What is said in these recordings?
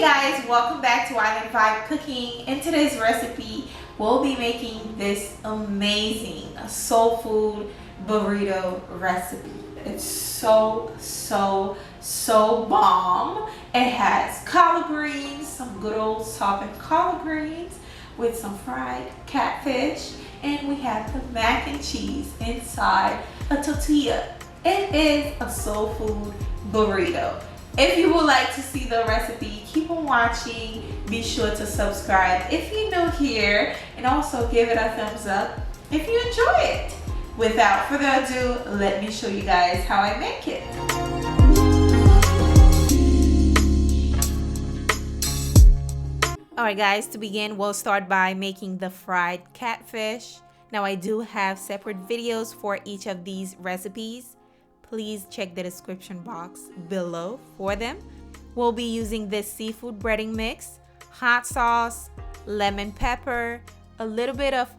Hey guys, welcome back to Island Vibe Cooking. In today's recipe, we'll be making this amazing soul food burrito recipe. It's so bomb. It has collard greens, some good old soft and collard greens with some fried catfish, and we have the mac and cheese inside a tortilla. It is a soul food burrito. If you would like to see the recipe, keep on watching. Be sure to subscribe if you're new here, and also give it a thumbs up if you enjoy it. Without further ado, let me show you guys how I make it. Alright guys, to begin, we'll start by making the fried catfish. Now I do have separate videos for each of these recipes. Please check the description box below for them. We'll be using this seafood breading mix, hot sauce, lemon pepper, a little bit of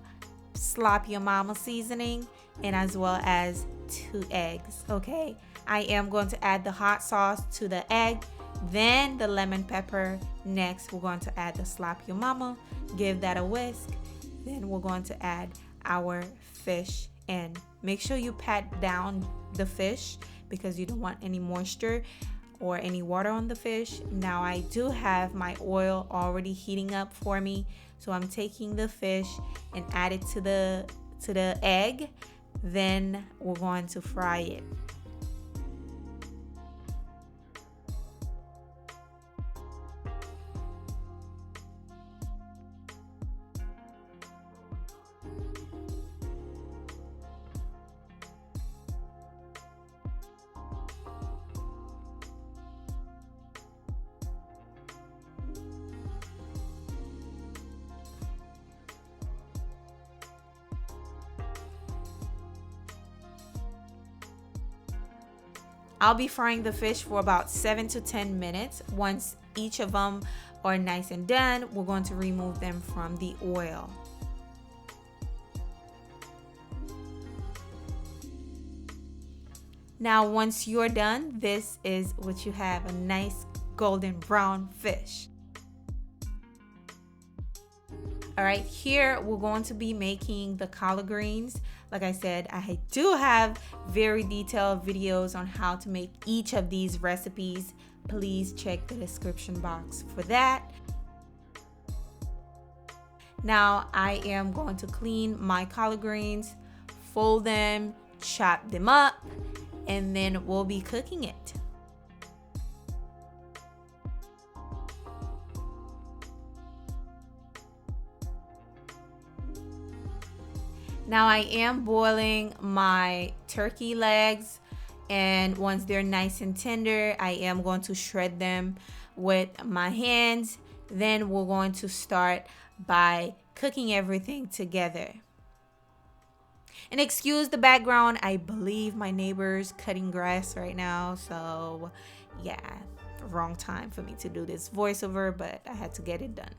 slap your mama seasoning, and as well as 2 eggs, okay? I am going to add the hot sauce to the egg, then the lemon pepper. Next, we're going to add the slap your mama, give that a whisk. Then we're going to add our fish in. Make sure you pat down the fish because you don't want any moisture or any water on the fish. Now I do have my oil already heating up for me, so I'm taking the fish and add it to the egg. Then we're going to fry it. I'll be frying the fish for about 7 to 10 minutes. Once each of them are nice and done, we're going to remove them from the oil. Now, once you're done, this is what you have, a nice golden brown fish. All right, here we're going to be making the collard greens. Like I said, I do have very detailed videos on how to make each of these recipes. Please check the description box for that. Now I am going to clean my collard greens, fold them, chop them up, and then we'll be cooking it. Now I am boiling my turkey legs, and once they're nice and tender, I am going to shred them with my hands. Then we're going to start by cooking everything together. And excuse the background, I believe my neighbor's cutting grass right now, so yeah, wrong time for me to do this voiceover, but I had to get it done.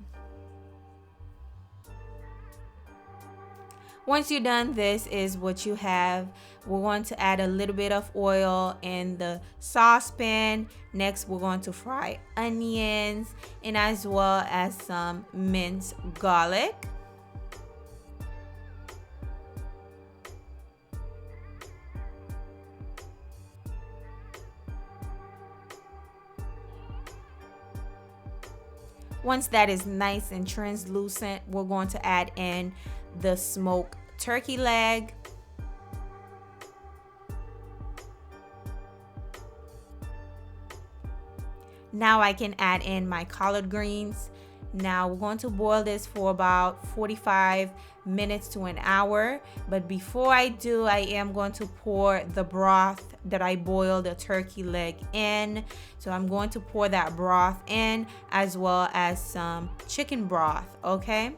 Once you're done, this is what you have. We're going to add a little bit of oil in the saucepan. Next, we're going to fry onions and as well as some minced garlic. Once that is nice and translucent, we're going to add in the smoked turkey leg. Now I can add in my collard greens. Now we're going to boil this for about 45 minutes to an hour. But before I do, I am going to pour the broth that I boiled the turkey leg in. So I'm going to pour that broth in as well as some chicken broth, okay?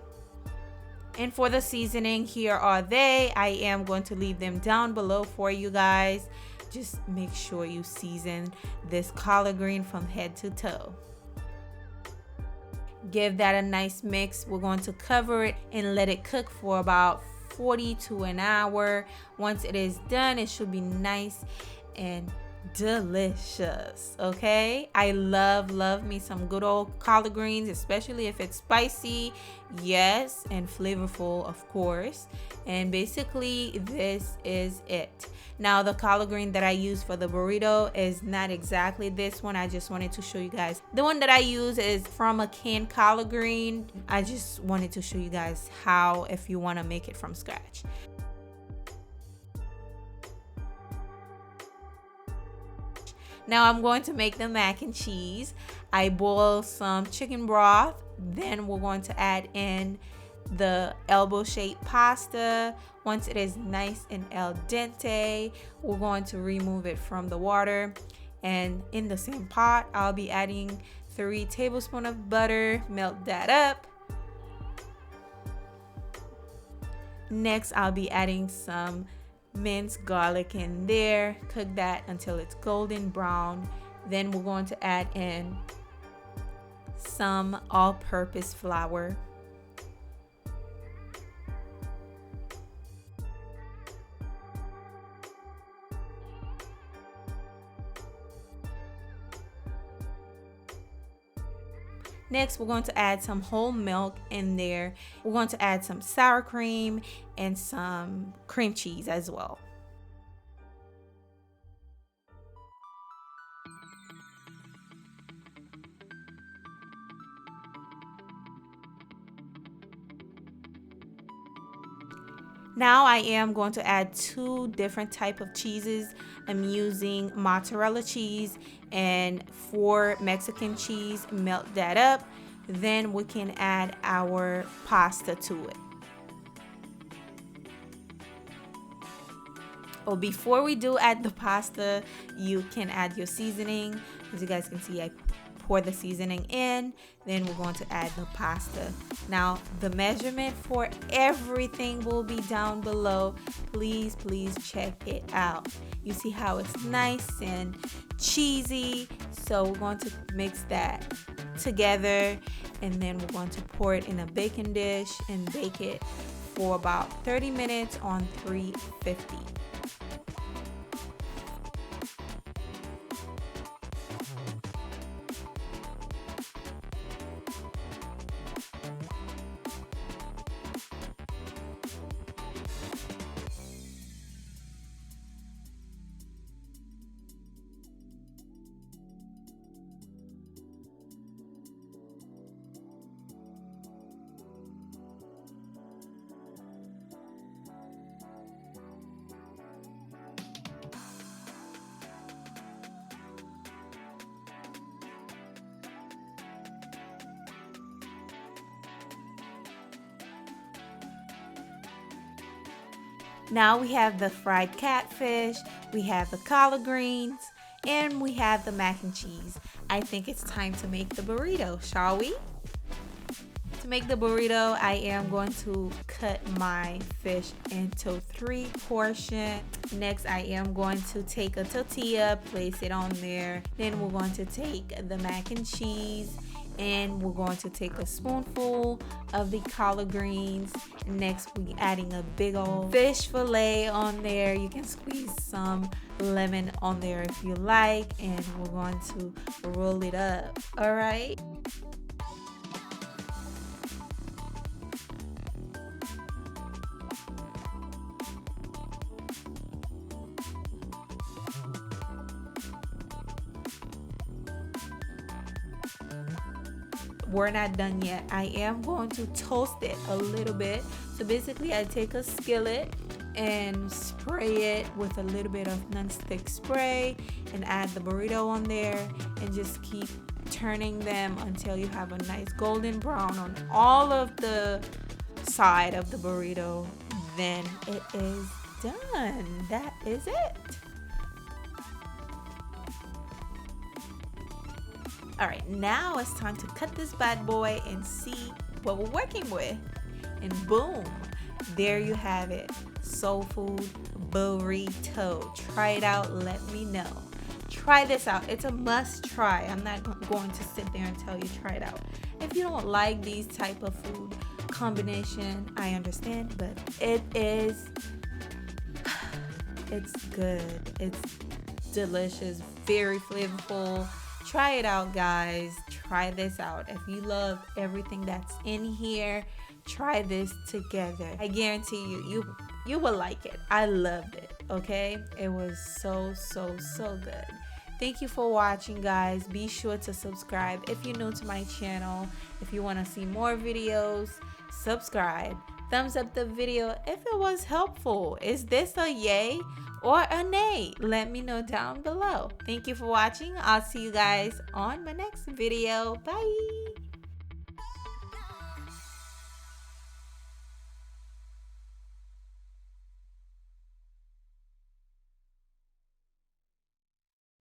And for the seasoning, here are they. I am going to leave them down below for you guys. Just make sure you season this collard green from head to toe. Give that a nice mix. We're going to cover it and let it cook for about 40 to an hour. Once it is done, it should be nice and delicious. Okay, I love me some good old collard greens, especially if it's spicy, yes, and flavorful, of course. And basically this is it. Now the collard green that I use for the burrito is not exactly this one. I just wanted to show you guys. The one that I use is from a canned collard green. I just wanted to show you guys how, if you want to make it from scratch. Now I'm going to make the mac and cheese. I boil some chicken broth. Then we're going to add in the elbow-shaped pasta. Once it is nice and al dente, we're going to remove it from the water. And in the same pot, I'll be adding 3 tablespoons of butter. Melt that up. Next, I'll be adding some minced garlic in there. Cook that until it's golden brown. Then we're going to add in some all-purpose flour. Next, we're going to add some whole milk in there. We're going to add some sour cream and some cream cheese as well. Now I am going to add 2 different type of cheeses. I'm using mozzarella cheese and 4 Mexican cheese. Melt that up. Then we can add our pasta to it. Oh, before we do add the pasta, you can add your seasoning. As you guys can see, I pour the seasoning in. Then we're going to add the pasta. Now the measurement for everything will be down below. Please check it out. You see how it's nice and cheesy. So we're going to mix that together, and then we're going to pour it in a baking dish and bake it for about 30 minutes on 350. Now we have the fried catfish, we have the collard greens, and we have the mac and cheese. I think it's time to make the burrito, shall we? To make the burrito, I am going to cut my fish into 3 portions. Next, I am going to take a tortilla, place it on there. Then we're going to take the mac and cheese, and we're going to take a spoonful of the collard greens. Next, we're adding a big old fish fillet on there. You can squeeze some lemon on there if you like, and we're going to roll it up. All right. We're not done yet. I am going to toast it a little bit. So basically, I take a skillet and spray it with a little bit of non-stick spray and add the burrito on there and just keep turning them until you have a nice golden brown on all of the side of the burrito. Then it is done. That is it. All right, now it's time to cut this bad boy and see what we're working with. And boom, there you have it. Soul food burrito. Try it out, let me know. Try this out. It's a must try. I'm not going to sit there and tell you try it out. If you don't like these type of food combination, I understand, but it's good. It's delicious, very flavorful. Try it out, guys. Try this out. If you love everything that's in here, try this together. I guarantee you will like it. I loved it. Okay, it was so good. Thank you for watching, guys. Be sure to subscribe if you're new to my channel. If you want to see more videos, subscribe. Thumbs up the video if it was helpful. Is this a yay or a nay? Let me know down below. Thank you for watching. I'll see you guys on my next video. Bye.